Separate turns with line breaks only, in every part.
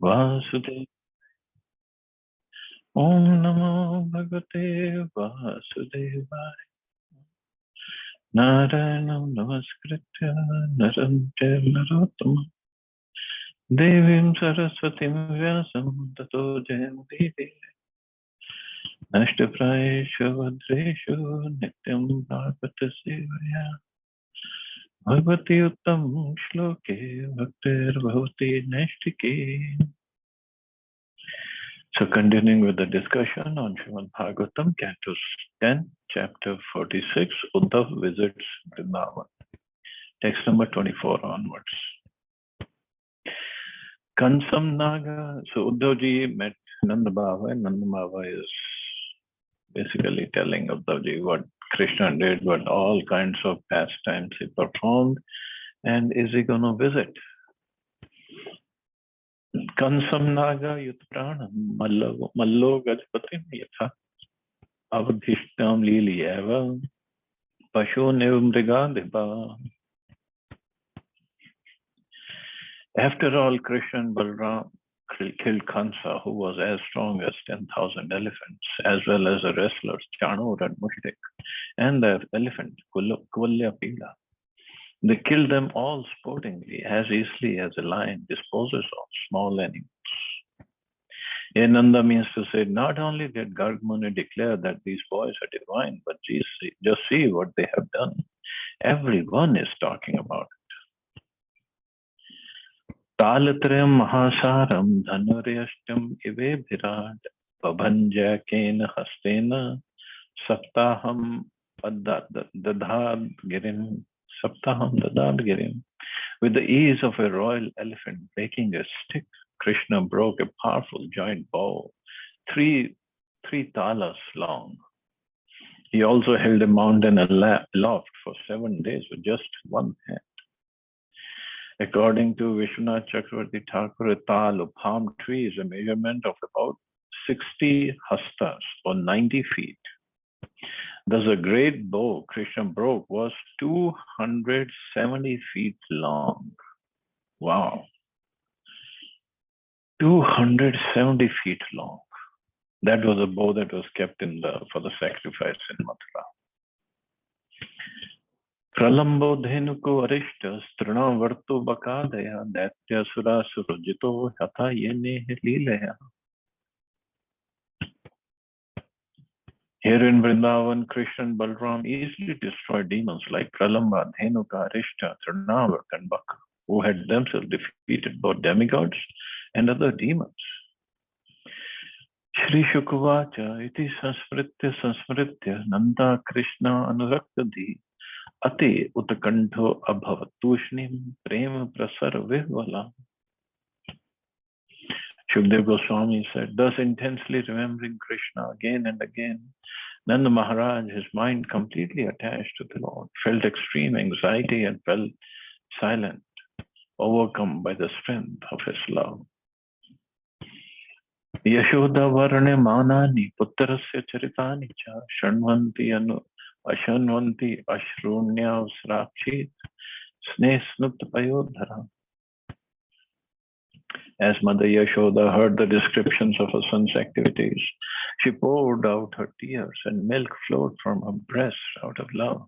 Vasudev. Om Namo Bhagavate Vasudevaya. Narayanam Namaskritya Naram Chaiva Narottamam Devim Saraswatim Vyasam Tato Jayamudire Nashtaprayeshu Vadreshu Nityam Bhagavata Sevaya Bhagavati Uttam Shloke Bhaktir Bhavati Nashtike. So continuing with the discussion on Srimad Bhagavatam, Canto 10, Chapter 46, Uddhav visits Vrindavan. Text number 24 onwards. Kansam Naga. So Uddhavji met Nanda Baba, and Nanda Baba is basically telling Uddhavji what Krishna did, what all kinds of pastimes he performed, and is he going to visit? Kansam Naga Yutpranam Mallo Gajpatim Yatha Avadhishtam Liliyeva Pashu Nivmrigadhipa. After all, Krishna and Balram killed Kansa, who was as strong as 10,000 elephants, as well as the wrestlers Chanur and Mushrik, and the elephant Kuvalyapila. They killed them all sportingly, as easily as a lion disposes of small animals. Nanda means to say, not only did Garg Muni declare that these boys are divine, but just see what they have done. Everyone is talking about it. Talatrayam Mahasaram Dhanuryashtam Ive Bhirat Pabhanja Kena Hastena Saptaham Dadad Girim Saptaham Dadad Girim. With the ease of a royal elephant breaking a stick, Krishna broke a powerful giant bow, three talas long. He also held a mountain aloft for 7 days with just one hand. According to Vishwanath Chakravarti Thakur, a tal of palm tree is a measurement of about 60 hastas or 90 feet. Thus, a great bow Krishna broke was 270 feet long. Wow. 270 feet long. That was a bow that was kept for the sacrifice in Mathura. Pralambo dhenuko arishta strana vartu bakadaya datya sura surajito hatha yene leelaya. Here in Vrindavan, Krishna and Balram easily destroyed demons like Pralamba, Dhenuka, Arishta, Trinavat, and Baka, who had themselves defeated both demigods and other demons. Shri Shukavacha iti sansmritya Nanda Krishna anuраktadhi ati utakantho abhavat tushnim prema prasar vihvala. Shukdev Goswami said, thus intensely remembering Krishna again and again, Nanda Maharaj, his mind completely attached to the Lord, felt extreme anxiety and fell silent, overcome by the strength of his love. Yashoda varane manani puttarasya charitani cha shanvanti anu ashanvanti ashrunya srapchit snesnut payodhara. As Mother Yashoda heard the descriptions of her son's activities, she poured out her tears and milk flowed from her breast out of love.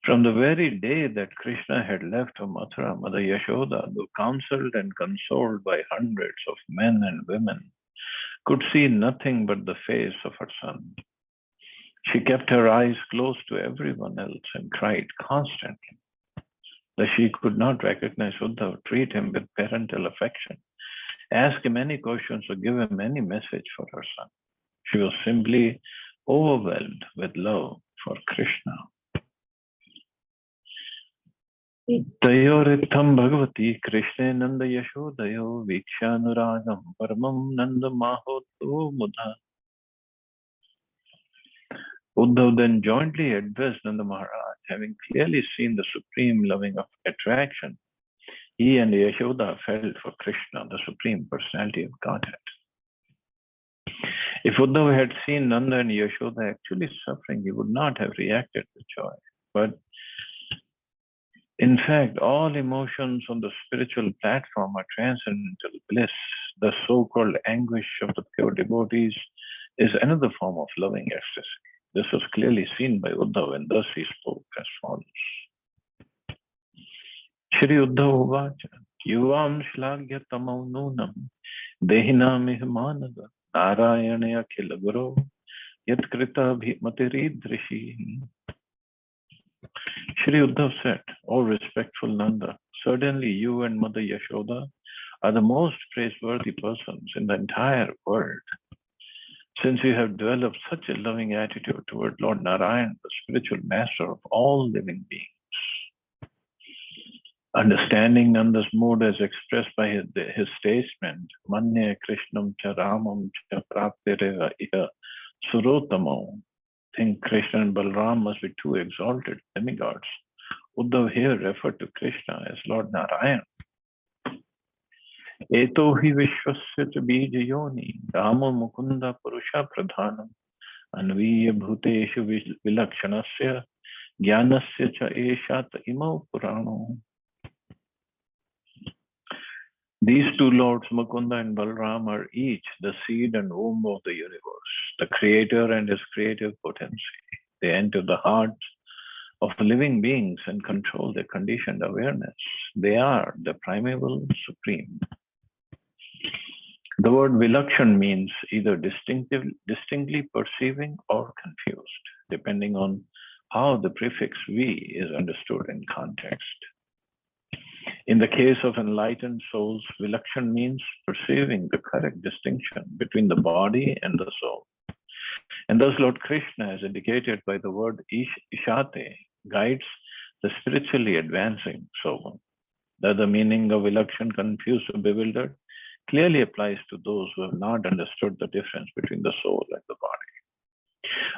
From the very day that Krishna had left for Mathura, Mother Yashoda, though counseled and consoled by hundreds of men and women, could see nothing but the face of her son. She kept her eyes close to everyone else and cried constantly. That she could not recognize Uddhav, treat him with parental affection, ask him any questions or give him any message for her son. She was simply overwhelmed with love for Krishna. Tayoritham Bhagavati Krishna Nanda Yashodayo Vikshanuragam Paramam Nanda Mahoto Mudha. Uddhav then jointly addressed Nanda Maharaj, having clearly seen the supreme loving of attraction he and Yashoda felt for Krishna, the supreme personality of Godhead. If Uddhav had seen Nanda and Yashoda actually suffering, he would not have reacted with joy. But In fact, all emotions on the spiritual platform are transcendental bliss. The so-called anguish of the pure devotees is another form of loving ecstasy. This was clearly seen by Uddhav, and thus he spoke as follows. Shri Uddhav Uvacha, Yuvam Shlagya Tamau Nunam, Dehinam Ihmanada, Narayane Akhila Guru, Yatkrita Bhimatiri. Shri Uddhav said, O respectful Nanda, certainly you and Mother Yashoda are the most praiseworthy persons in the entire world, since you have developed such a loving attitude toward Lord Narayan, the spiritual master of all living beings. Understanding Nanda's mood as expressed by his statement, Manye Krishnam cha Ramam cha praptireva iha surotamo, think Krishna and Balram must be two exalted demigods. Uddhav here referred to Krishna as Lord Narayan. Eto hi vishwasya cha bija yoni, Rama mukunda purusha pradhanam, anviya bhuteshu vilakshanasya, jnanasya cha eshat imau purano. These two lords, Mukunda and Balram, are each the seed and womb of the universe, the creator and his creative potency. They enter the hearts of living beings and control their conditioned awareness. They are the primeval supreme. The word vilakshan means either distinctly perceiving or confused, depending on how the prefix V is understood in context. In the case of enlightened souls, vilakshan means perceiving the correct distinction between the body and the soul. And thus Lord Krishna, as indicated by the word ishate, guides the spiritually advancing soul. The other meaning of vilakshan, confused or bewildered, clearly applies to those who have not understood the difference between the soul and the body,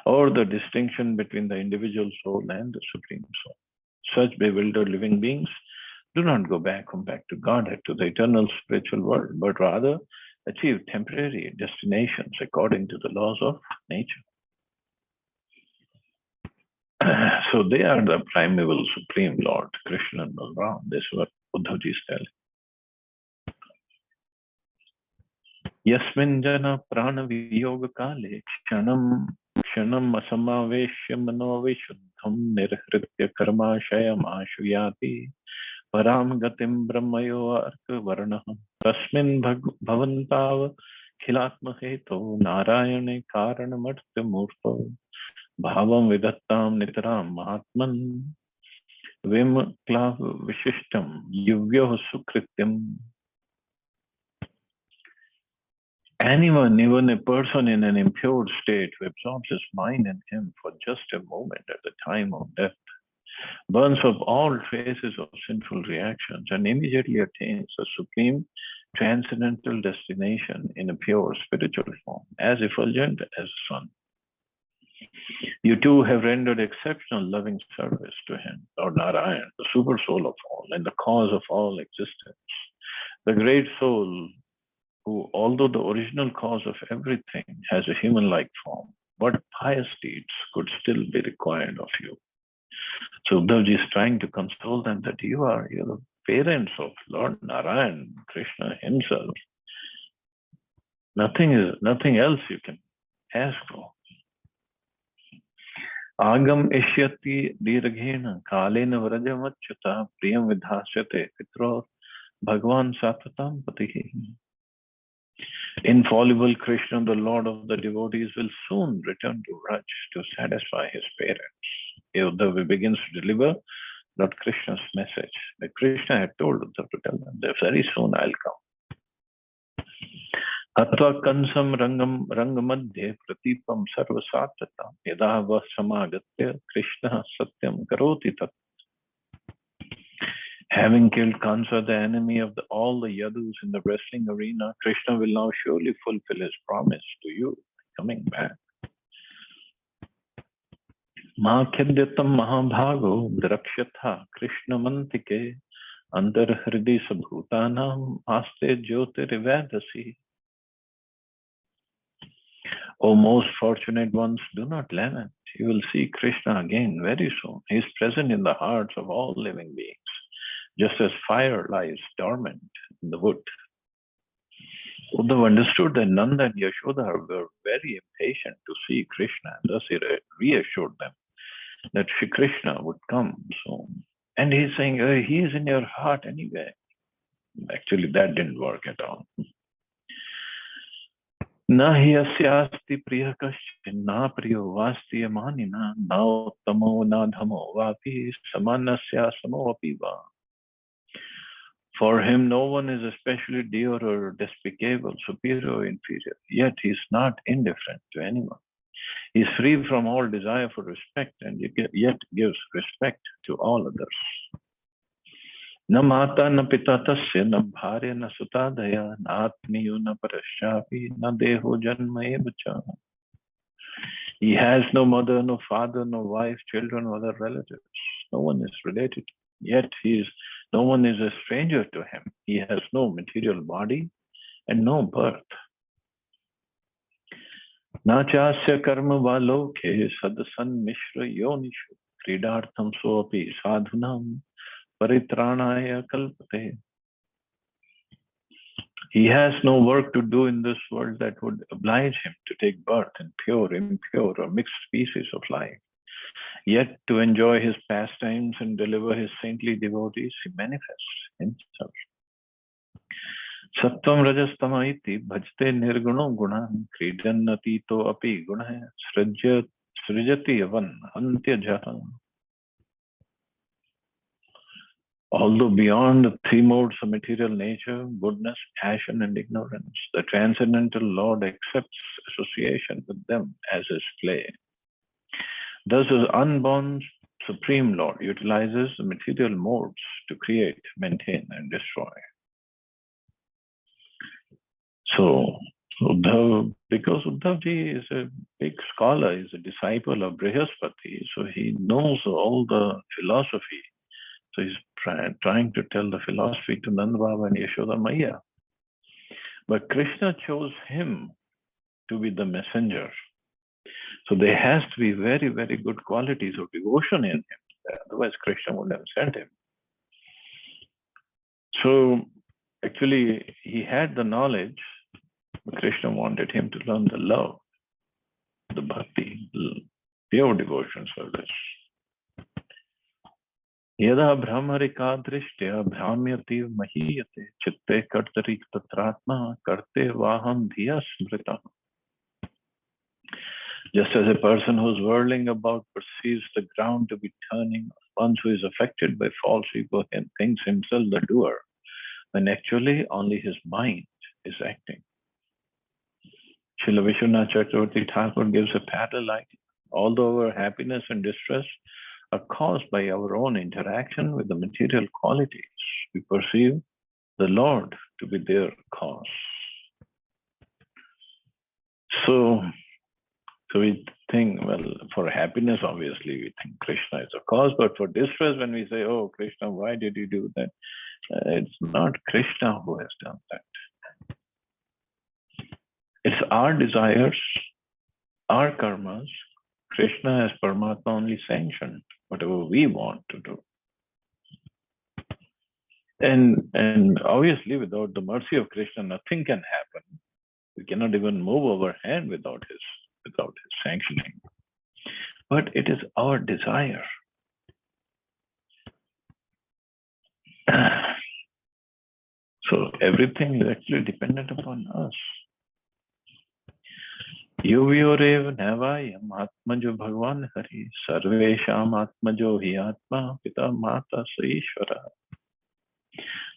or the distinction between the individual soul and the supreme soul. Such bewildered living beings do not go back to Godhead, to the eternal spiritual world, but rather achieve temporary destinations according to the laws of nature. So they are the primeval supreme Lord, Krishna and Balram. This is what Uddhavji is telling. Yasmin jana prana viyoga kale kshanam asamaveshya manovishuddham nirhritya karmashayam ashuyati param gatim brahmayo arka varna tasmin bhavantav khilatma heto narayane karanamartya murto bhavam vidattam nitaram mahatman vim klav vishishtam yuvyoh sukrityam. Anyone, even a person in an impure state who absorbs his mind in him for just a moment at the time of death, burns up all traces of sinful reactions and immediately attains a supreme transcendental destination in a pure spiritual form, as effulgent as the sun. You too have rendered exceptional loving service to him, Lord Narayan, the super soul of all and the cause of all existence, the great soul who, although the original cause of everything, has a human-like form. What pious deeds could still be required of you? So Uddhavji is trying to console them that you're the parents of Lord Narayan, Krishna himself. Nothing else you can ask for. Agam ishyati dirghena kalena vrajamachyuta priyam vidhasyate pitror bhagwan satvatam patihi. Infallible Krishna, the Lord of the devotees, will soon return to Vraj to satisfy his parents. Uddhava begins to deliver Lord Krishna's message. The Krishna had told Uddhava to tell them that very soon I'll come. Atva kansam rangamadhye pratipam sarvasatvata yada va samagatya Krishna satyam karoti tat. Having killed Kansa, the enemy of all the Yadus in the wrestling arena, Krishna will now surely fulfill his promise to you, coming back. Ma khyadyatam mahabhago drakshatha Krishna mantike antar hridi sabhutanam aste jyotirivadasi. O most fortunate ones, do not lament. You will see Krishna again very soon. He is present in the hearts of all living beings. just as fire lies dormant in the wood. Uddhava understood that Nanda and Yashoda were very impatient to see Krishna, and thus he reassured them that Shri Krishna would come soon. And he's saying, he is in your heart anyway. Actually, that didn't work at all. Na hi asyasti priya kaschin na priyo vasti amanina na uttamo na dhamo vapi samanasya samo apiva. For him, no one is especially dear or despicable, superior or inferior. Yet he is not indifferent to anyone. He is free from all desire for respect and yet gives respect to all others. Na mata na pita tasya na bharya na sutadaya na atmiyo na parasyapi na deho janma evacha. He has no mother, no father, no wife, children, or other relatives. No one is related. Yet no one is a stranger to him. He has no material body and no birth. Na chasya karma valoke sadasan mishra yonishu kridartham soapi sadhunam paritranaya kalpate. He has no work to do in this world that would oblige him to take birth in pure, impure, or mixed species of life. Yet to enjoy his pastimes and deliver his saintly devotees, he manifests himself. Sattvam rajastama iti bhajte nirguno gunan kridannatito api gunaya srijati yavan antya jaha. Although beyond the three modes of material nature, goodness, passion, and ignorance, the transcendental Lord accepts association with them as his play. Thus, his unborn Supreme Lord utilizes the material modes to create, maintain, and destroy. So, Uddhav, because Uddhavji is a big scholar, is a disciple of Brihaspati, so he knows all the philosophy. So he's trying to tell the philosophy to Nanda Baba and Yashoda Maya. But Krishna chose him to be the messenger. So there has to be very, very good qualities of devotion in him. Otherwise, Krishna would have sent him. So actually, he had the knowledge, but Krishna wanted him to learn the love, the bhakti, the pure devotion service. Yada brahmarika drishtya brahmyati mahiyate chitte kartarik tatratma karte vaham dhiya smrita. Just as a person who's whirling about perceives the ground to be turning, one who is affected by false ego and thinks himself the doer, when actually only his mind is acting. Srila Vishwanath Chakravarti Thakur gives a parallel idea. Although our happiness and distress are caused by our own interaction with the material qualities, we perceive the Lord to be their cause. So we think, well, for happiness, obviously, we think Krishna is a cause, but for distress, when we say, oh, Krishna, why did you do that? It's not Krishna who has done that. It's our desires, our karmas. Krishna has Paramatma only sanctioned whatever we want to do. And obviously, without the mercy of Krishna, nothing can happen. We cannot even move our hand without his sanctioning. But it is our desire. So everything is actually dependent upon us. Yuvyorev Navayam Atmajo Bhagwan Hari Sarvesham Atmajo Hi Atma Pita Mata Saishvara.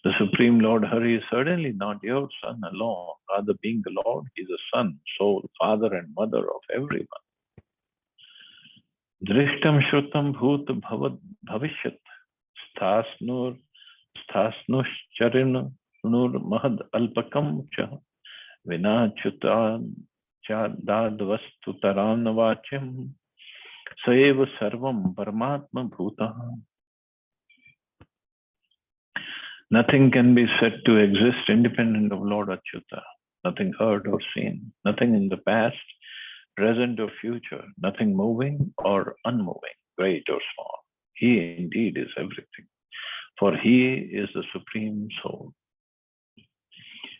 The Supreme Lord Hari is certainly not your son alone. Rather, being the Lord, he is a son, soul, father, and mother of everyone. Drishtam Shrutam Bhut Bhavad Bhavishyat Sthasnur Sthasnushcharin Nur Mahad Alpakam Cha Vinachutan Chadadvastu Taranavachim Saeva Sarvam Paramatma Bhuta. Nothing can be said to exist independent of Lord Achyuta. Nothing heard or seen. Nothing in the past, present or future. Nothing moving or unmoving, great or small. He indeed is everything. for he is the Supreme Soul.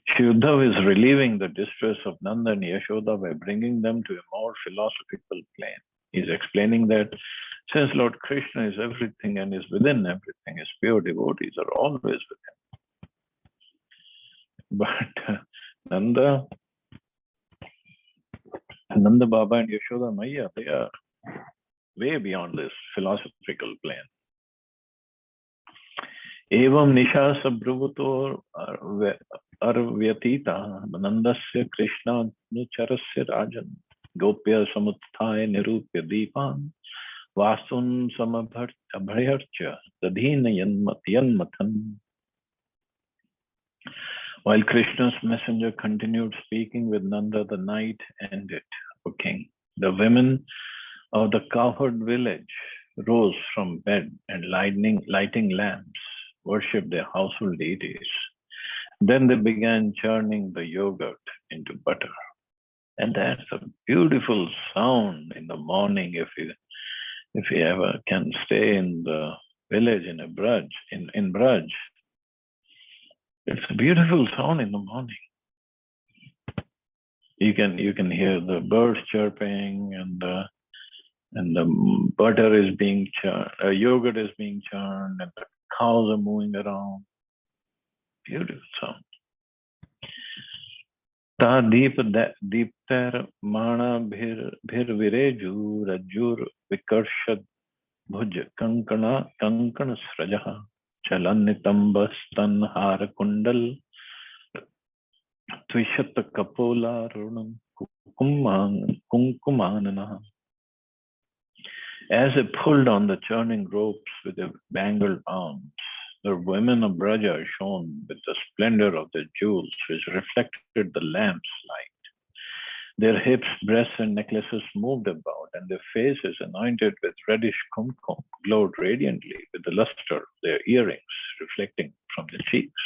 Shri Uddhava is relieving the distress of Nanda and Yashoda by bringing them to a more philosophical plane. He's explaining that since Lord Krishna is everything and is within everything, his pure devotees are always with him. But Nanda Baba and Yashoda Maya, they are way beyond this philosophical plane. Evam nisha sabruvuto arvyatita nandasya krishna nucharasya rajan gopya samuthaya nirupya deepan vasun samabharcha tadhina yanmathan. While Krishna's messenger continued speaking with Nanda, the night ended, O king. The women of the cowherd village rose from bed and lighting lamps worshipped their household deities. Then they began churning the yogurt into butter. And that's a beautiful sound in the morning if you ever can stay in the village in Braj. It's a beautiful sound in the morning. You can hear the birds chirping and the butter is being churned, yogurt is being churned, and the cows are moving around. Beautiful sound. Ta deeptar mana bhir vireju rajur vikarshad bhuj kankana srajaha chalanitambas tanhar kundal tvishat kapola runam kunkumanana. As they pulled on the churning ropes with their bangled arms, the women of Braja shone with the splendor of their jewels, which reflected the lamp's light. Their hips, breasts, and necklaces moved about, and their faces, anointed with reddish kumkum, glowed radiantly with the luster of their earrings reflecting from the cheeks.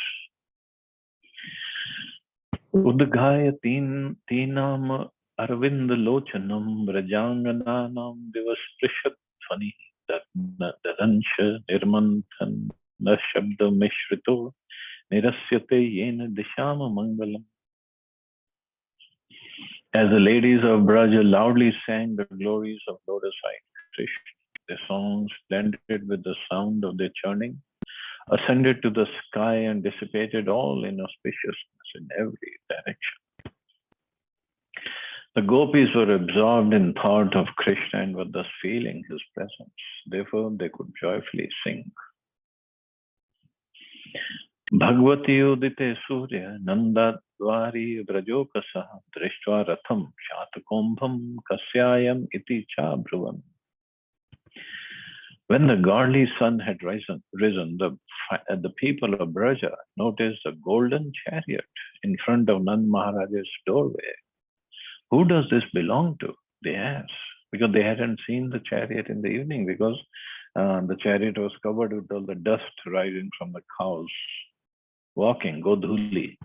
Udgaya teenam Arvind Lochanam Rajangananam Divasprishat Fani Dadansha Nirmanthan Nashabda Mishrito Nirasyate Yena Dishama Mangalam. As the ladies of Braja loudly sang the glories of lotus-eyed Krishna, their songs, blended with the sound of their churning, ascended to the sky and dissipated all inauspiciousness in every direction. The gopis were absorbed in thought of Krishna and were thus feeling his presence. Therefore, they could joyfully sing. Bhagavati udite surya nandadvari vrajokasaha drishtva ratham shatakumbham kasyayam iti cha bhruvam. When the godly sun had risen, the people of Braja noticed a golden chariot in front of Nand Maharaj's doorway. Who does this belong to? They asked, because they hadn't seen the chariot in the evening, because the chariot was covered with all the dust rising from the cows walking, Godhuli.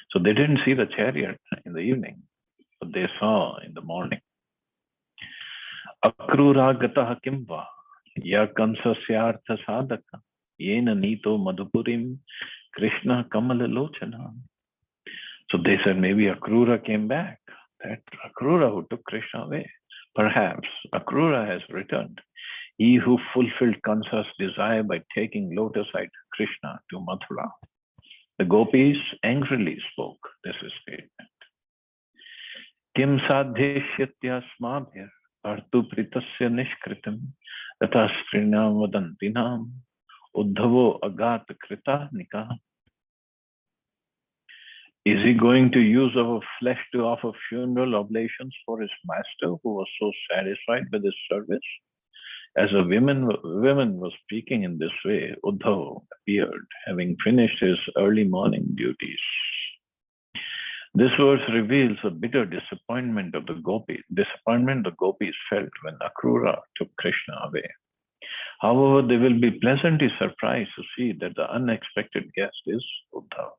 So they didn't see the chariot in the evening, but they saw in the morning. Akrura gataha kimva ya kansasyartha sadaka yena nito madhupurim Krishna kamala lochana. So they said maybe Akrura came back. That Akrura who took Krishna away. Perhaps Akrura has returned. He who fulfilled Kansa's desire by taking lotus-eyed Krishna to Mathura. The gopis angrily spoke this statement. Kim sadhishyatya smabhir artu pritasya nishkritam tata strinam vadantinam uddhavo agat krita nika. Is he going to use our flesh to offer funeral oblations for his master who was so satisfied with his service? As a woman was speaking in this way, Uddhava appeared, having finished his early morning duties. This verse reveals a bitter disappointment the gopis felt when Akrura took Krishna away. However, they will be pleasantly surprised to see that the unexpected guest is Uddhava.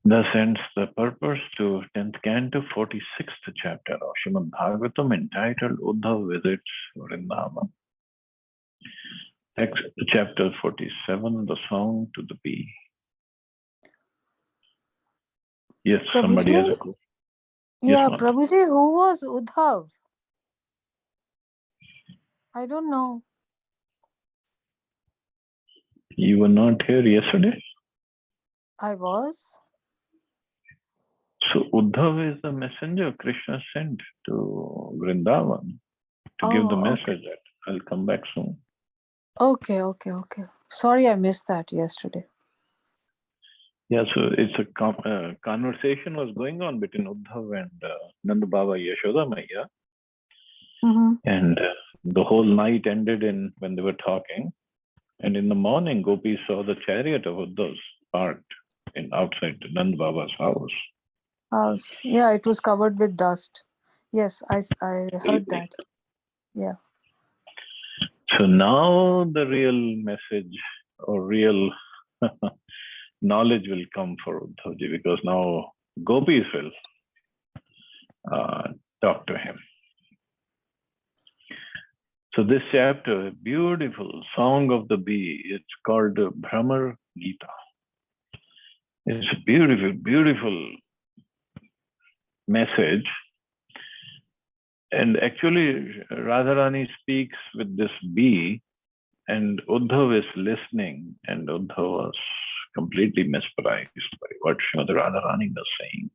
Thus ends the purpose to 10th canto, 46th chapter of Srimad Bhagavatam entitled Uddhava Visits Vrindavan. Chapter 47, the song to the bee. Yes, somebody has a question.
Yeah,
Yes,
Prabhuji, who was Uddhav? I don't know.
You were not here yesterday?
I was.
So Uddhav is the messenger Krishna sent to Vrindavan to give the message that I'll come back soon.
Okay. Sorry, I missed that yesterday.
Yeah, so it's a conversation was going on between Uddhav and Nanda Baba Yashoda Maya. And the whole night ended in when they were talking. And in the morning, Gopi saw the chariot of Uddhav's parked outside Nanda Baba's house.
Yeah, it was covered with dust. Yes, I heard that. Yeah.
So now the real message or real knowledge will come for Uddhavji, because now Gopis will talk to him. So this chapter, beautiful Song of the Bee, it's called Brahmar Gita. It's a beautiful, beautiful message. And actually, Radharani speaks with this bee, and Uddhav is listening, and Uddhav was completely mesmerized by what Srimati Radharani was saying.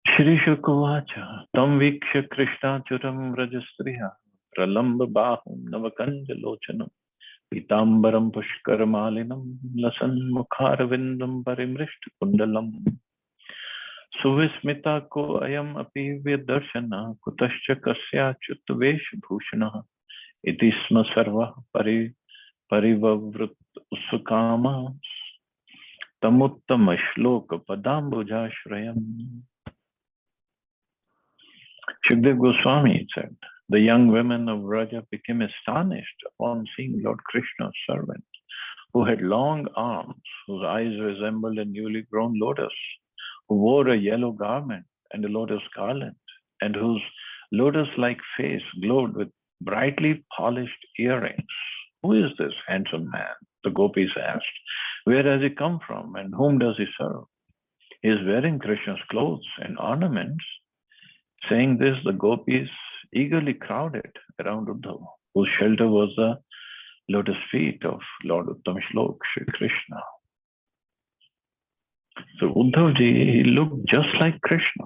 Shri Shukovacha, Tam Viksha Krishna Churam Rajastriha, Pralamba Bahum Navakanja Lochanam, Pitambaram Pushkar Malinam, Lasan Mukharavindam Parimrishta Kundalam. Suvismita ko ayam api darshana kutascha kasya chutvesh bhushana iti sma sarva parivavrit usukama tamuttama shloka padambujashrayam. Shukdev Goswami said, the young women of Vraja became astonished upon seeing Lord Krishna's servant, who had long arms, whose eyes resembled a newly grown lotus, who wore a yellow garment and a lotus garland, and whose lotus-like face glowed with brightly polished earrings. Who is this handsome man? The gopis asked. Where has he come from, and whom does he serve? He is wearing Krishna's clothes and ornaments. Saying this, the gopis eagerly crowded around Uddhav, whose shelter was the lotus feet of Lord Uttam Shlok, Shri Krishna. So Uddhavji, he looked just like Krishna,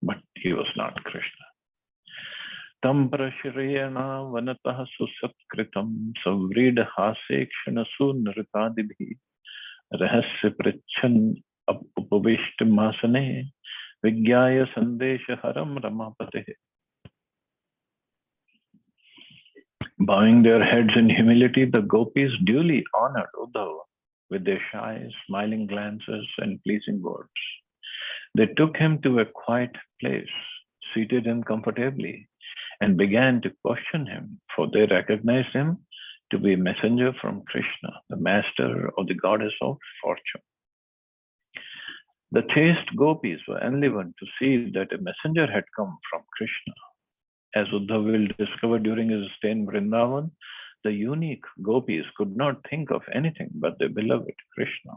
but he was not Krishna. Tam prashriyana vanatah susatkritam savrida hasekshana sunritadibhi rahasya prichan upavishtamasane vigyaya sandesha haram ramapate. Bowing their heads in humility, the gopis duly honored Uddhav with their shy, smiling glances and pleasing words. They took him to a quiet place, seated him comfortably, and began to question him, for they recognized him to be a messenger from Krishna, the master of the goddess of fortune. The chaste gopis were enlivened to see that a messenger had come from Krishna. As Uddhav will discover during his stay in Vrindavan, the unique gopis could not think of anything but their beloved Krishna.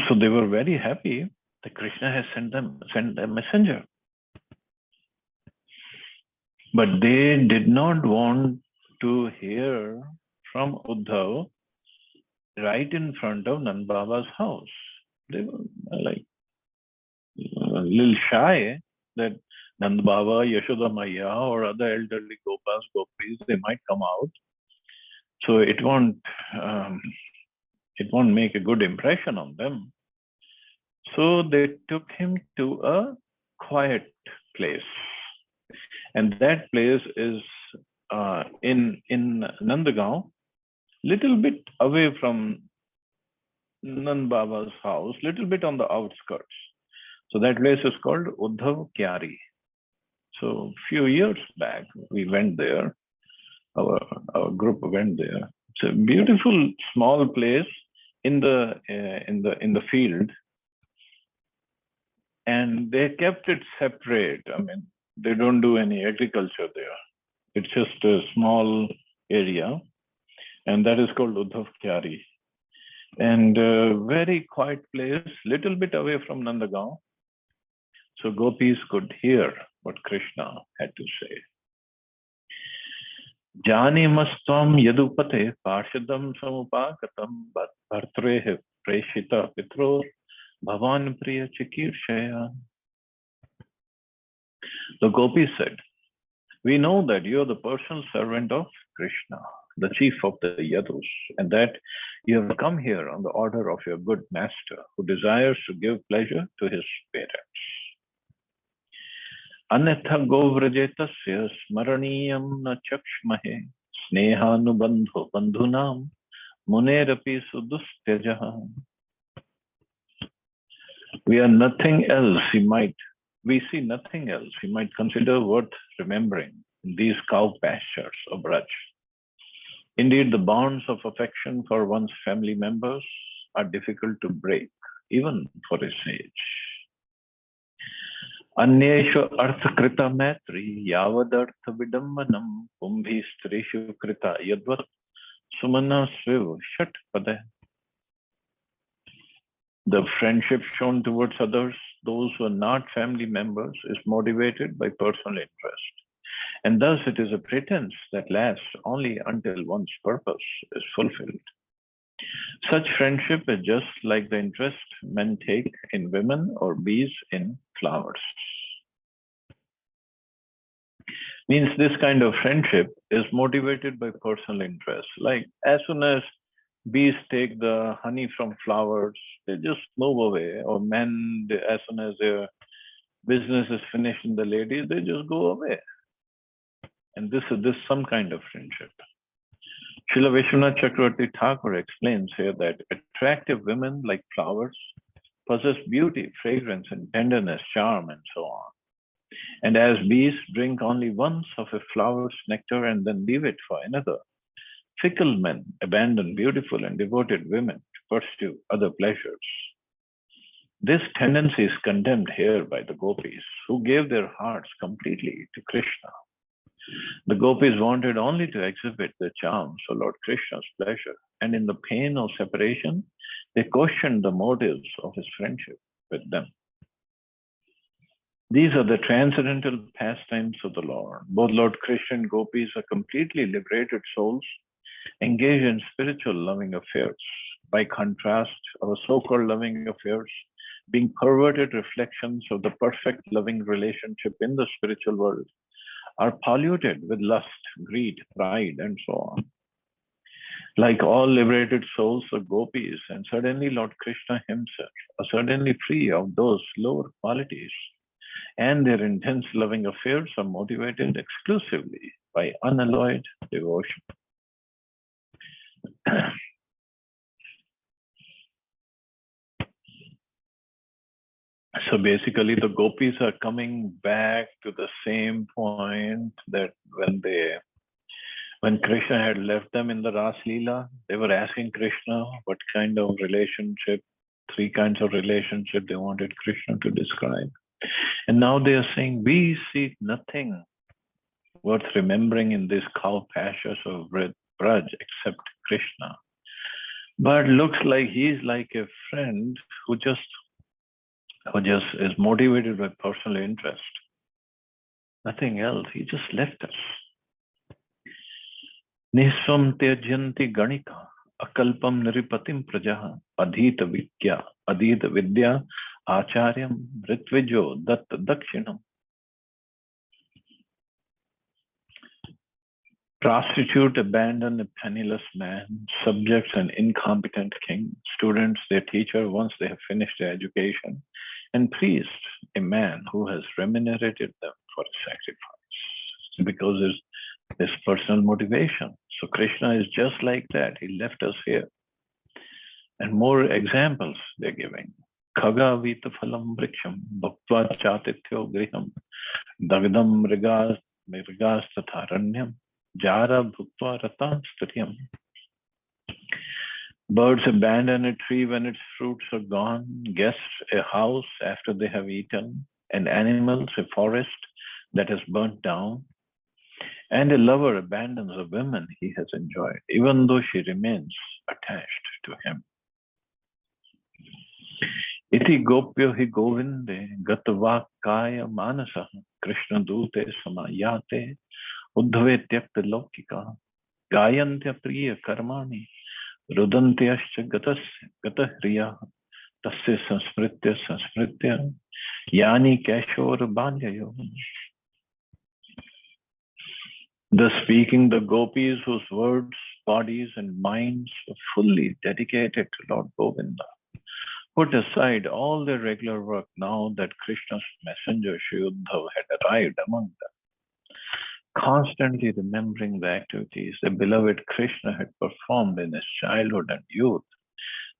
So they were very happy that Krishna has sent a messenger. But they did not want to hear from Uddhav right in front of Nand Baba's house. They were like a little shy that Nand Baba, Yashoda Maya, or other elderly Gopas, Gopis, they might come out. So it won't make a good impression on them. So they took him to a quiet place. And that place is in Nandagaon, little bit away from Nand Baba's house, little bit on the outskirts. So that place is called Uddhav Kyari. So a few years back, we went there. Our group went there. It's a beautiful small place in the field, and they kept it separate. I mean, they don't do any agriculture there. It's just a small area, and that is called Uddhav Kyari. And a very quiet place, little bit away from Nandagaon. So gopis could hear what Krishna had to say. Janimastam yadupate parshadam samupakatam bhartrehe preshita pitror bhavan priya chikirshaya. The gopis said, we know that you are the personal servant of Krishna, the chief of the Yadus, and that you have come here on the order of your good master who desires to give pleasure to his parents. Anetha govrajetasya smaraniyam na chakshmahe snehanubandho bandhunam munerapi sudustyajaha. We are nothing else we see nothing else we might consider worth remembering in these cow pastures of Braj. Indeed, the bonds of affection for one's family members are difficult to break, even for a sage. Anyeshu artha krita matri yavadartha vidammanam kumbhi strishu krita yadvat sumana sviv shat pada. The friendship shown towards others, those who are not family members, is motivated by personal interest. And thus it is a pretense that lasts only until one's purpose is fulfilled. Such friendship is just like the interest men take in women or bees in flowers. Means this kind of friendship is motivated by personal interest. Like as soon as bees take the honey from flowers, they just move away. Or men, as soon as their business is finished in the ladies, they just go away. And this is some kind of friendship. Srila Vishwanath Chakravarti Thakur explains here that attractive women like flowers possess beauty, fragrance, and tenderness, charm, and so on. And as bees drink only once of a flower's nectar and then leave it for another, fickle men abandon beautiful and devoted women to pursue other pleasures. This tendency is condemned here by the gopis, who gave their hearts completely to Krishna. The gopis wanted only to exhibit the charms of Lord Krishna's pleasure, and in the pain of separation, they questioned the motives of his friendship with them. These are the transcendental pastimes of the Lord. Both Lord Krishna and gopis are completely liberated souls engaged in spiritual loving affairs. By contrast, our so-called loving affairs, being perverted reflections of the perfect loving relationship in the spiritual world, are polluted with lust, greed, pride, and so on. Like all liberated souls are gopis, and suddenly Lord Krishna himself are suddenly free of those lower qualities, and their intense loving affairs are motivated exclusively by unalloyed devotion. So basically, the gopis are coming back to the same point that when Krishna had left them in the Ras Leela, they were asking Krishna what kind of relationship, 3 kinds of relationship they wanted Krishna to describe. And now they are saying, we see nothing worth remembering in these cow pastures of Braj except Krishna. But looks like he's like a friend who just is motivated by personal interest. Nothing else. He just left us. Niswam tyajanti ganika akalpam niripatim prajaha adhita vidya acharyam ritvijo datta dakshinam. Prostitute abandon a penniless man, subjects an incompetent king, students their teacher once they have finished their education, and priest a man who has remunerated them for sacrifice. Because there's this personal motivation. So Krishna is just like that. He left us here. And more examples they're giving. Khaga vita phalam vriksham bhaktva chatityo griham dagdam mrigas tatharanyam jara bhuktva ratam sturyam. Birds abandon a tree when its fruits are gone, guests a house after they have eaten, and animals a forest that has burnt down. And a lover abandons a woman he has enjoyed, even though she remains attached to him. Iti gopyo hi govinde gatavakaya manasa Krishna dute samayate uddhave tyakta lokika gayantya priya karmani rudantyascha gatahriya tasya sansmritya yani kashor banyayo. Thus speaking, the gopis whose words, bodies, and minds were fully dedicated to Lord Govinda put aside all their regular work now that Krishna's messenger Sri Uddhava had arrived among them. Constantly remembering the activities the beloved Krishna had performed in his childhood and youth,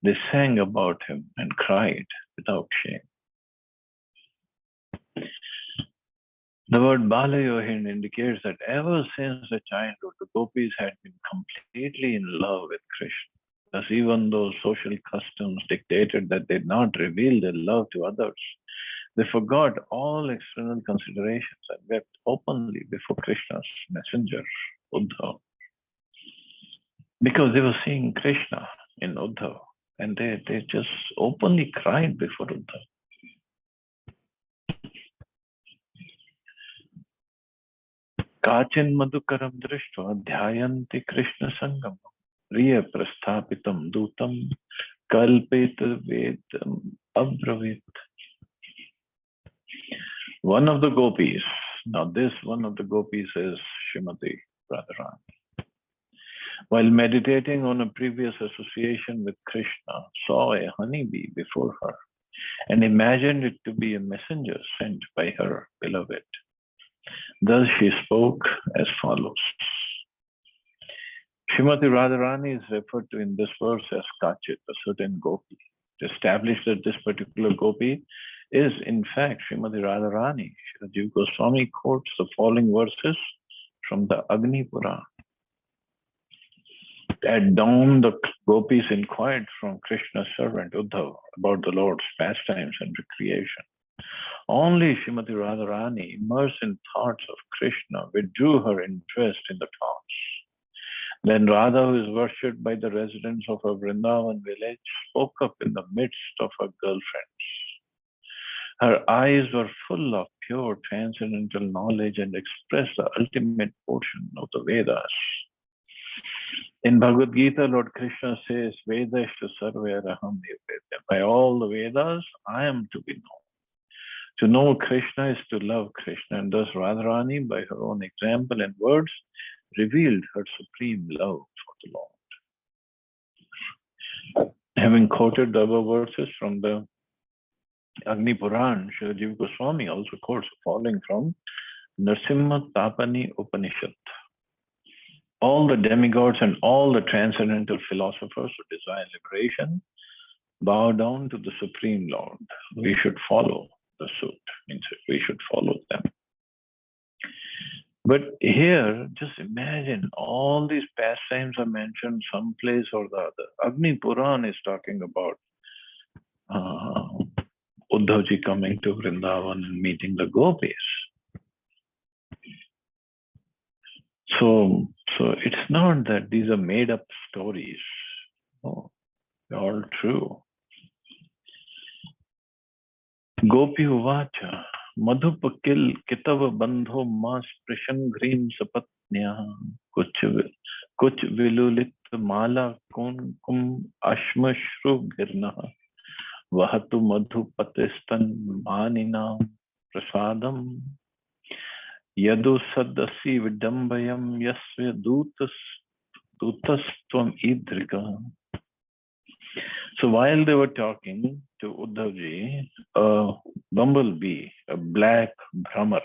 they sang about him and cried without shame. The word Balayohin indicates that ever since the childhood, the gopis had been completely in love with Krishna. Thus, even though social customs dictated that they not reveal their love to others, they forgot all external considerations and wept openly before Krishna's messenger, Uddhava. Because they were seeing Krishna in Uddhava, and they just openly cried before Uddhava. Kachin madhukaram drishtva dhyayanti Krishna sangam riya prasthapitam dutam kalpeta vedam abravit. One of the gopis, now this one of the gopis is Srimati Radharani. While meditating on a previous association with Krishna, saw a honeybee before her and imagined it to be a messenger sent by her beloved. Thus she spoke as follows. Srimati Radharani is referred to in this verse as Kachit, a certain gopi. To establish that this particular gopi is in fact Srimati Radharani, Jiva Goswami quotes the following verses from the Agni Purana. At dawn, the gopis inquired from Krishna's servant Uddhava about the Lord's pastimes and recreation. Only Srimati Radharani, immersed in thoughts of Krishna, withdrew her interest in the thoughts. Then Radha, who is worshipped by the residents of her Vrindavan village, spoke up in the midst of her girlfriends. Her eyes were full of pure transcendental knowledge and expressed the ultimate portion of the Vedas. In Bhagavad Gita, Lord Krishna says, Vedashta sarvaraham nirvedya. By all the Vedas, I am to be known. To know Krishna is to love Krishna, and thus Radharani, by her own example and words, revealed her supreme love for the Lord. Having quoted the above verses from the Agni Puran, Srila Jiva Goswami also quotes the following from Nrsimha Tapani Upanishad. All the demigods and all the transcendental philosophers who desire liberation bow down to the Supreme Lord. We should follow the suit, means we should follow them. But here, just imagine all these pastimes are mentioned someplace or the other. Agni Puran is talking about Uddhavji coming to Vrindavan and meeting the gopis. So it's not that these are made up stories. No, they're all true. Gopi uvacha madhupakil kitava bandho mas prishan green sapatnya kuch vilulit mala kum ashmashru girna vahatu madhupatistan manina prasadam yadu sadasi vidambayam yasya dutastam idrika. So while they were talking to Uddhavji, a bumblebee, a black Brahmar,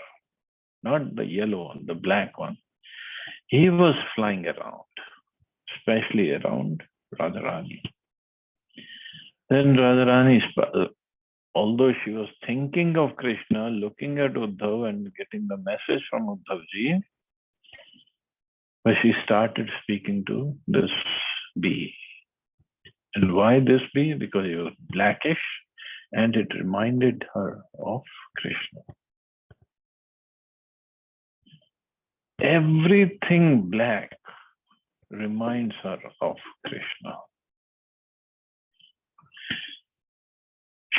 not the yellow one, the black one, he was flying around, especially around Radharani. Then Radharani, although she was thinking of Krishna, looking at Uddhav and getting the message from Uddhavji, but she started speaking to this bee. And why this bee? Because it was blackish and it reminded her of Krishna. Everything black reminds her of Krishna.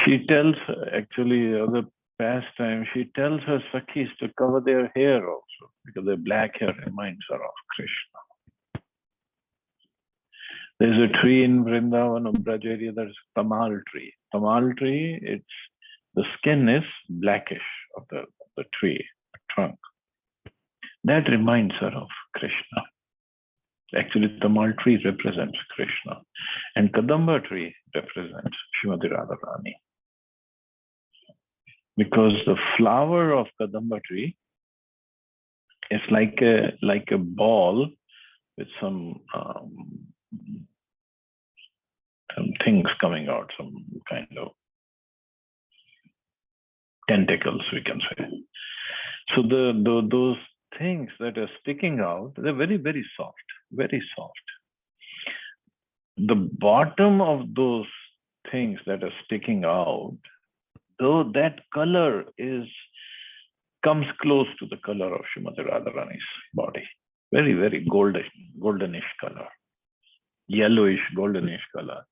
She tells, actually, other pastime, she tells her Sakhis to cover their hair also, because their black hair reminds her of Krishna. There's a tree in Vrindavan of Braj area, that's tamal tree. Tamal tree, the skin is blackish of the tree, trunk. That reminds her of Krishna. Actually, tamal tree represents Krishna, and Kadamba tree represents Srimati Radharani. Because the flower of Kadamba tree is like a ball with some things coming out, some kind of tentacles, we can say. So those things that are sticking out, they're very, very soft, very soft. The bottom of those things that are sticking out, though that color comes close to the color of Srimati Radharani's body. Very, very goldenish color, yellowish, goldenish color.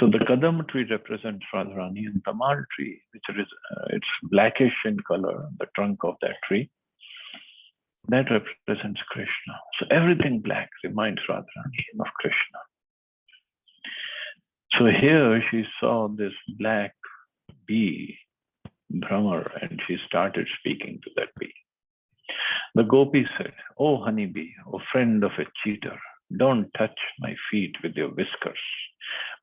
So the Kadam tree represents Radharani, and Tamal tree, which is it's blackish in color, the trunk of that tree, that represents Krishna. So everything black reminds Radharani of Krishna. So here she saw this black bee, Brahmar, and she started speaking to that bee. The gopi said, "Oh honeybee, oh friend of a cheater, don't touch my feet with your whiskers,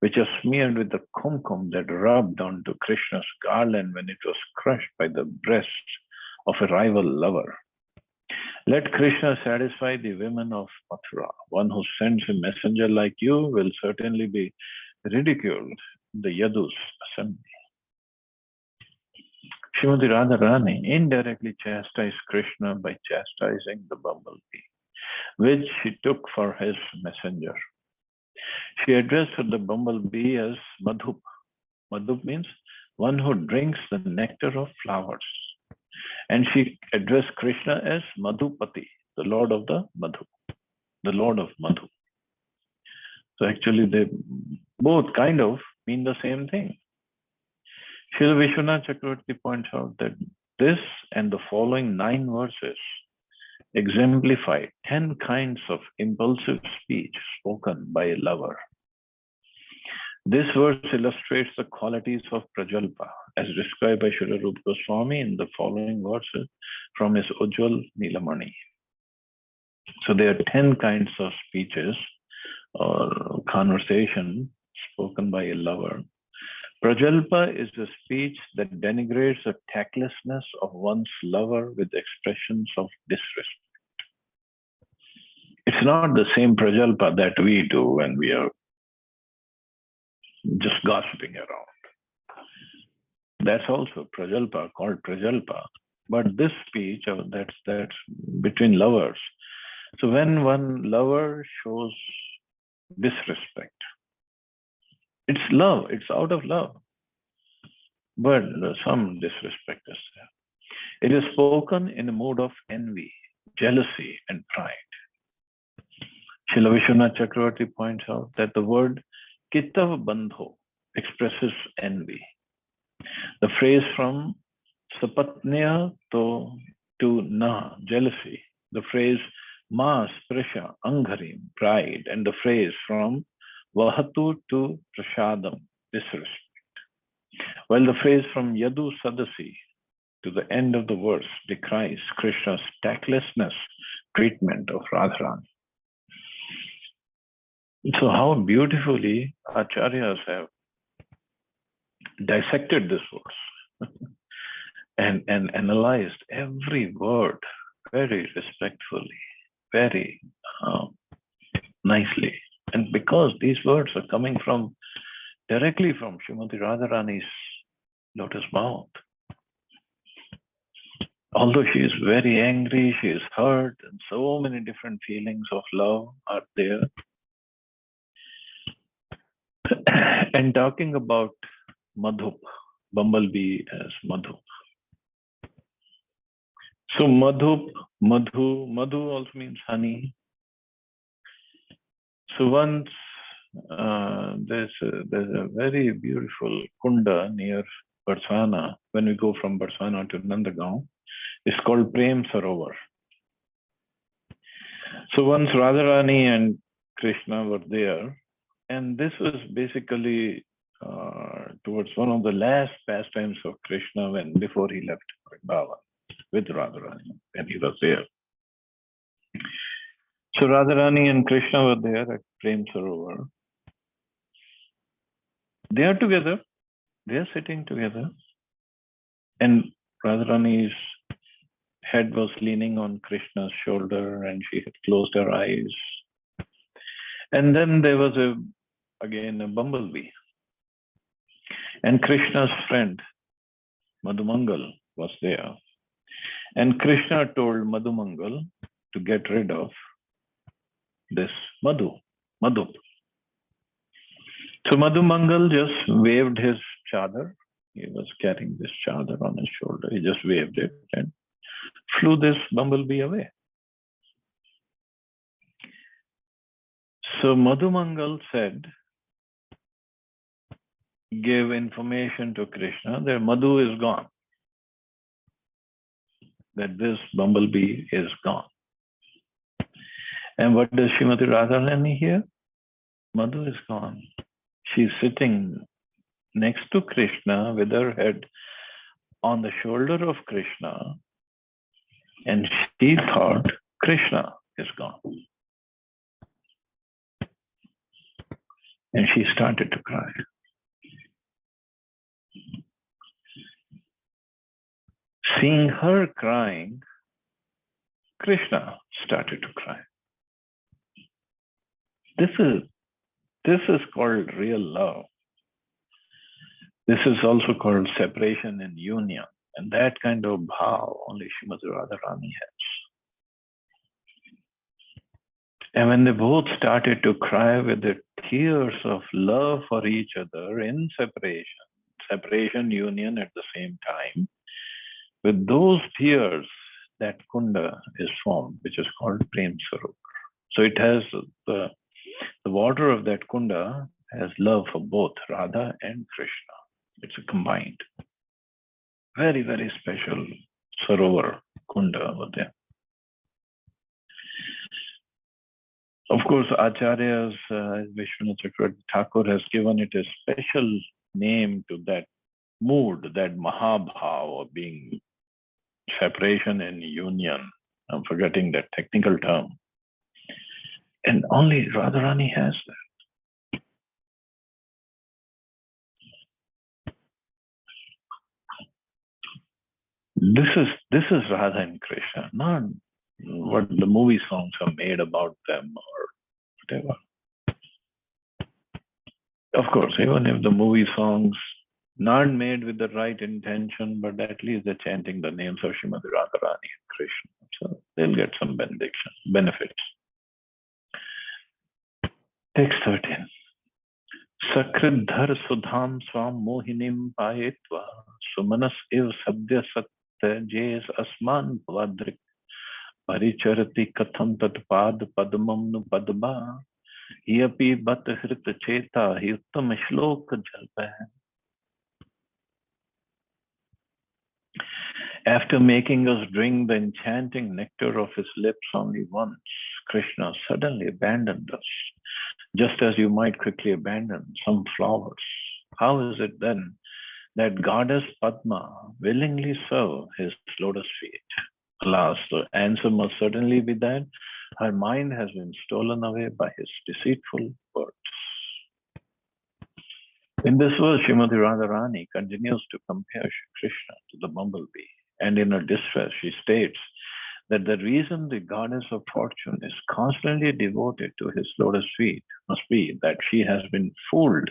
which are smeared with the kumkum that rubbed onto Krishna's garland when it was crushed by the breast of a rival lover. Let Krishna satisfy the women of Mathura. One who sends a messenger like you will certainly be ridiculed in the Yadu's assembly." Srimati Radharani indirectly chastised Krishna by chastising the bumblebee, which she took for his messenger. She addressed the bumblebee as Madhup. Madhup means one who drinks the nectar of flowers. And she addressed Krishna as Madhupati, the Lord of the Madhu, the Lord of Madhu. So actually they both kind of mean the same thing. Srila Vishwanath Chakravarti points out that this and the following 9 verses exemplify 10 kinds of impulsive speech spoken by a lover. This verse illustrates the qualities of Prajalpa as described by Srila Rupa Goswami in the following verses from his Ujjwal Nilamani. So there are 10 kinds of speeches or conversation spoken by a lover. Prajalpa is a speech that denigrates the tactlessness of one's lover with expressions of disrespect. It's not the same Prajalpa that we do when we are just gossiping around. That's also Prajalpa, called Prajalpa. But this speech, that's between lovers. So when one lover shows disrespect, it's love, it's out of love. But some disrespect is there. It is spoken in a mood of envy, jealousy, and pride. Srila Vishwanath Chakravarti points out that the word Kittav Bandho expresses envy. The phrase from Sapatnya to Na, jealousy. The phrase Ma Sprisha Angharim, pride. And the phrase from Vahatu to Prashadam, disrespect. While the phrase from Yadu Sadasi to the end of the verse decries Krishna's tactlessness treatment of Radharani. So how beautifully Acharyas have dissected this verse and analyzed every word very respectfully, very nicely. And because these words are coming from directly from Srimati Radharani's lotus mouth, although she is very angry, she is hurt, and so many different feelings of love are there. And talking about Madhup, bumblebee as Madhup. So Madhu also means honey. So once there's a very beautiful kunda near Barsana. When we go from Barsana to Nandagaon, it's called Prem Sarovar. So once Radharani and Krishna were there, and this was basically towards one of the last pastimes of Krishna before he left Vrindavan with Radharani, when he was there. So Radharani and Krishna were there at Prem Sarovar. They are together. They are sitting together. And Radharani's head was leaning on Krishna's shoulder and she had closed her eyes. And then there was again a bumblebee. And Krishna's friend, Madhumangal, was there. And Krishna told Madhumangal to get rid of this Madhu. So Madhumangal just waved his chadar. He was carrying this chadar on his shoulder. He just waved it and flew this bumblebee away. So Madhumangal gave information to Krishna that Madhu is gone, that this bumblebee is gone. And what does Srimati Radharani hear? Madhu is gone. She's sitting next to Krishna with her head on the shoulder of Krishna, and she thought Krishna is gone. And she started to cry. Seeing her crying, Krishna started to cry. This is called real love. This is also called separation and union. And that kind of bhav only Srimati Radharani has. And when they both started to cry with the tears of love for each other in separation, union at the same time, with those tears, that kunda is formed, which is called Prem Sarovar. So it has the water of that kunda has love for both Radha and Krishna. It's a combined, very, very special Sarovar kunda over there. Of course, Acharyas, Vishwanath Chakravarti Thakur has given it a special name to that mood, that Mahabhav of being separation and union. I'm forgetting that technical term. And only Radharani has that. This is Radha and Krishna, not what the movie songs are made about them or whatever. Of course, even if the movie songs not made with the right intention, but at least they're chanting the names of Srimati Radharani and Krishna. So they'll get some benefits. Text 13. Sakridhar sudham swam mohinim payetva sumanas iv sabdya satya jes asman bhavadrik paricharati katham tatpad padmam nu padma yapi bat hrit cheta hi uttam shlok jalpa. After making us drink the enchanting nectar of his lips only once, Krishna suddenly abandoned us, just as you might quickly abandon some flowers. How is it then that goddess Padma willingly served his lotus feet? Alas, the answer must certainly be that her mind has been stolen away by his deceitful words. In this verse, Srimati Radharani continues to compare Krishna to the bumblebee. And in her distress, she states that the reason the goddess of fortune is constantly devoted to his lotus feet must be that she has been fooled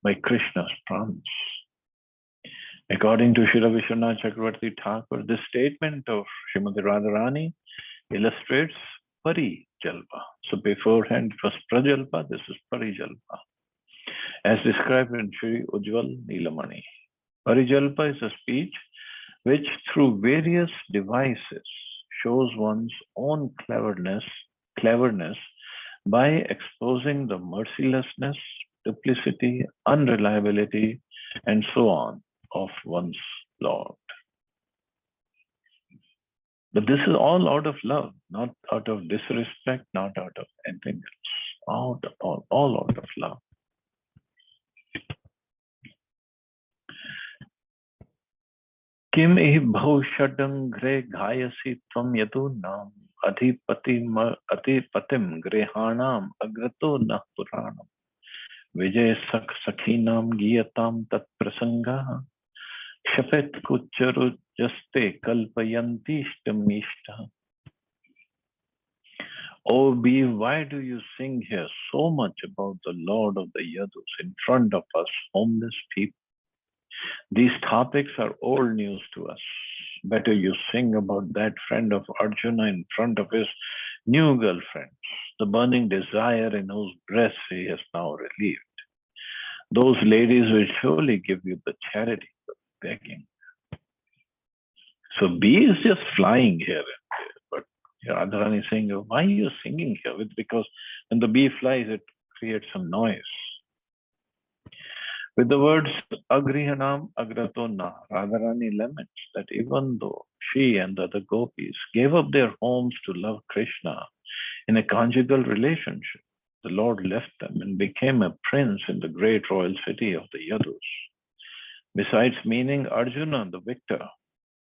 by Krishna's promise. According to Srila Vishwanath Chakravarti Thakur, this statement of Srimati Radharani illustrates Parijalpa. So beforehand it was Prajalpa, this is Parijalpa. As described in Sri Ujjwal Nilamani. Parijalpa is a speech which through various devices shows one's own cleverness by exposing the mercilessness, duplicity, unreliability, and so on of one's Lord. But this is all out of love, not out of disrespect, not out of anything else. All out of love. किम हि बहुषडङ्घ्रे घायसि त्वं यदूनाम् अधिपतिं गृहाणाम् अग्रतो न पुराणम् विजय सखीनां गीयतां तत्प्रसङ्गः क्षपेत् कुच्चरुजस्ते कल्पयन्तीष्टमीष्टः. Oh Beeve, why do you sing here so much about the Lord of the Yadus in front of us homeless people? These topics are old news to us. Better you sing about that friend of Arjuna in front of his new girlfriend, the burning desire in whose breast he has now relieved. Those ladies will surely give you the charity of begging. So B is just flying here, but Radharani is saying, why are you singing here? Because when the bee flies, it creates some noise. With the words Agrihanam Agratona, Radharani laments that even though she and the other gopis gave up their homes to love Krishna in a conjugal relationship, the Lord left them and became a prince in the great royal city of the Yadus. Besides meaning Arjuna, the victor,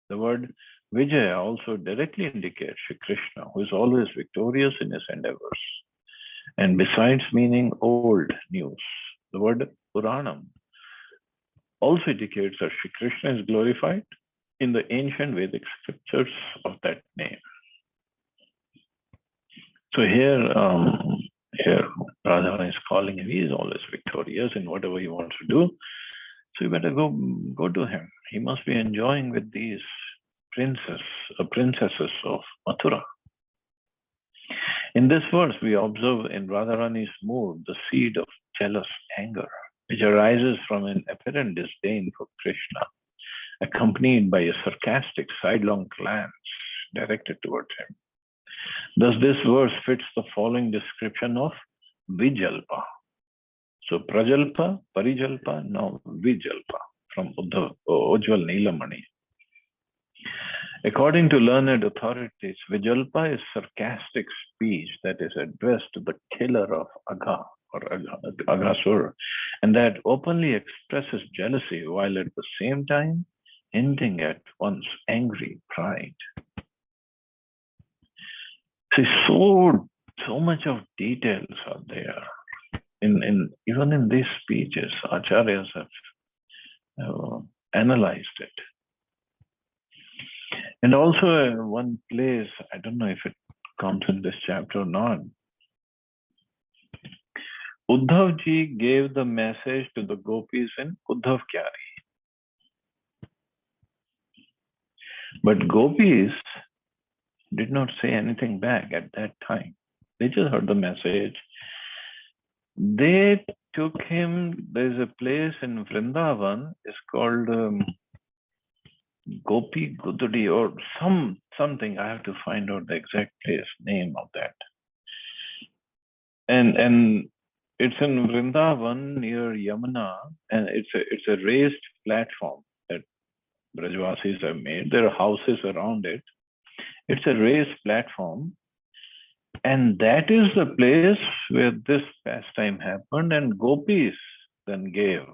the word Vijaya also directly indicates Shri Krishna, who is always victorious in his endeavors. And besides meaning old news, the word Puranam also indicates that Shri Krishna is glorified in the ancient Vedic scriptures of that name. So here Radharani is calling him. He is always victorious in whatever he wants to do. So you better go to him. He must be enjoying with these princesses of Mathura. In this verse, we observe in Radharani's mood the seed of jealous anger, which arises from an apparent disdain for Krishna, accompanied by a sarcastic sidelong glance directed towards him. Thus, this verse fits the following description of Vijalpa. So, Prajalpa, Parijalpa, now Vijalpa from Ujjwal Nilamani. According to learned authorities, Vijalpa is sarcastic speech that is addressed to the killer of Agha or Aghasur, and that openly expresses jealousy while at the same time hinting at one's angry pride. See, so much of details are there. Even in these speeches, acharyas have analyzed it. And also one place, I don't know if it comes in this chapter or not, Uddhav ji gave the message to the gopis in Uddhav Kyari. But gopis did not say anything back at that time. They just heard the message. They took him, there's a place in Vrindavan, it's called Gopi Gududi or something. I have to find out the exact place name of that. And it's in Vrindavan near Yamuna, and it's a raised platform that Brajvasis have made. There are houses around it. It's a raised platform, and that is the place where this pastime happened. And gopis then gave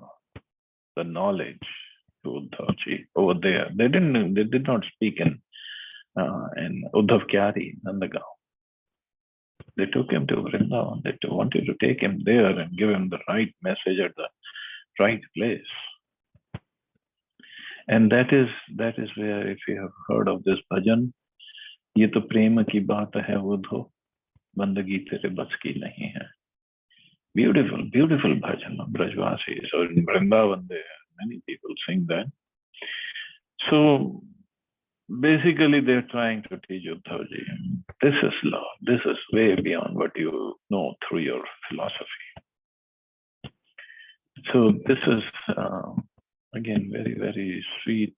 the knowledge to Uddhavji over there. They did not speak in Uddhav Kyari, Nandagaon. They took him to Vrindavan. They wanted to take him there and give him the right message at the right place. And that is where, if you have heard of this bhajan, ye to prema ki baat hai Uddhav, bandagi tere bas ki nahi hai. Beautiful, beautiful bhajan of Brajvasis. So in Vrindavan, many people sing that. So basically, they're trying to teach Uddhavji, this is love. This is way beyond what you know through your philosophy. So this is, again, very, very sweet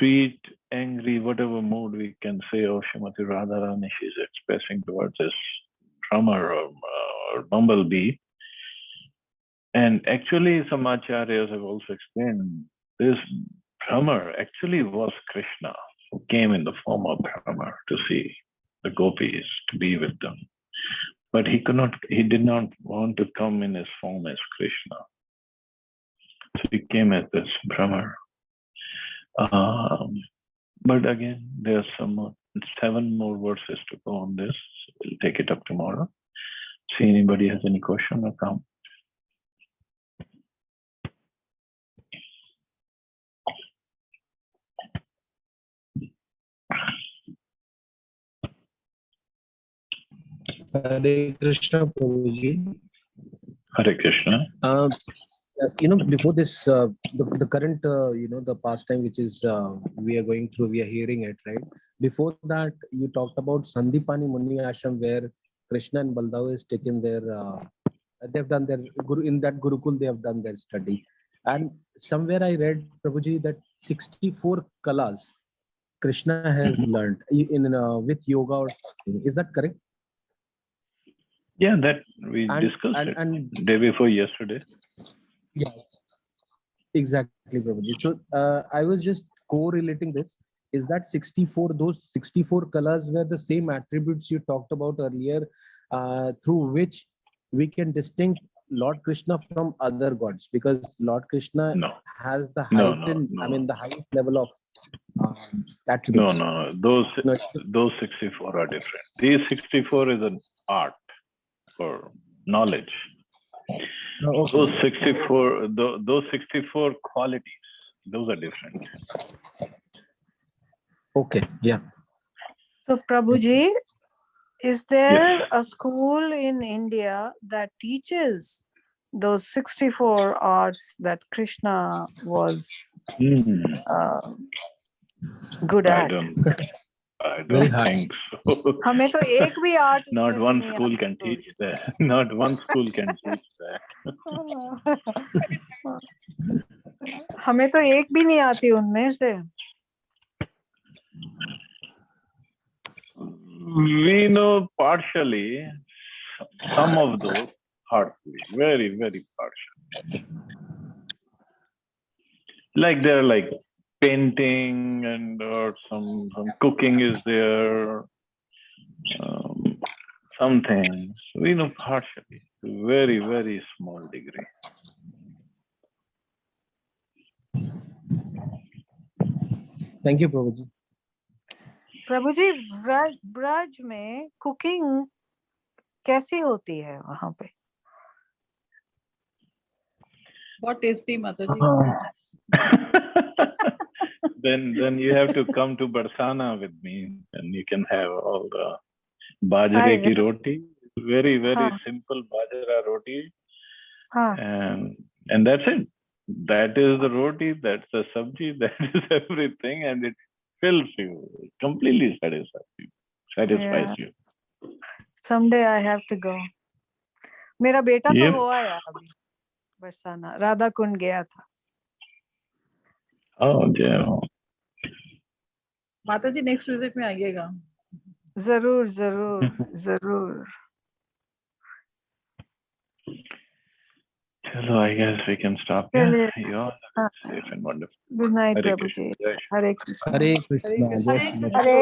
sweet, angry, whatever mood we can say of Srimati Radharani she's expressing towards this drummer or bumblebee. And actually, some acharyas have also explained this drummer actually was Krishna, who came in the form of drummer to see the gopis, to be with them. But he did not want to come in his form as Krishna. So he came as this drummer. But again, there are 7 more verses to go on this. So we'll take it up tomorrow. See anybody has any question or comment.
Hare Krishna, Prabhuji.
Hare Krishna.
Before this, the current, the pastime which is we are going through, we are hearing it, right? Before that, you talked about Sandipani Muni Ashram, where Krishna and Baldev is taken their, they've done their guru in that Gurukul, they have done their study. And somewhere I read, Prabhuji, that 64 kalas Krishna has learned in with yoga or something. Is that correct?
Yeah, that we discussed it day before yesterday.
Yeah, exactly, Prabhuji. So I was just correlating this. Is that 64, those 64 colors were the same attributes you talked about earlier, through which we can distinct Lord Krishna from other gods? Because Lord Krishna has the heightened, the highest level of attributes.
No. Those 64 are different. These 64 is an art for knowledge.
Okay.
Those 64 qualities, those are different.
Okay, yeah.
So Prabhuji, is there a school in India that teaches those 64 arts that Krishna was good at?
I don't think so.
हमें तो एक भी art
Not
उसमें
one
से नहीं
school
आती
can
कोई।
teach that. Not one school can teach that.
हमें तो एक भी नहीं आती उनमें से।
We know partially some of those, partially, very, very partially. Like they're like painting and or some cooking is there, some things we know partially, to very, very small degree.
Thank you, Prabhuji.
प्रभुजी ब्रज में cooking कैसी होती है वहां पे?
बहुत tasty माता जी।
Then you have to come to Barsana with me, and you can have all the bajre ki roti. Very, very simple bajra roti, and that's it. That is the roti. That's the sabji. That is everything, and it fills you, completely satisfies you.
Someday I have to go. मेरा बेटा तो हो आया अभी बरसाना, राधा कुंड गया था।
Oh, yeah.
माता जी next visit में आइएगा।
जरूर जरूर जरूर।
Chalo, I guess we can stop here. You all safe and wonderful.
Good night,
Hare
Prabhuji.
Krishna.
Hare Krishna.
Hare Krishna.
Hare Krishna.
Hare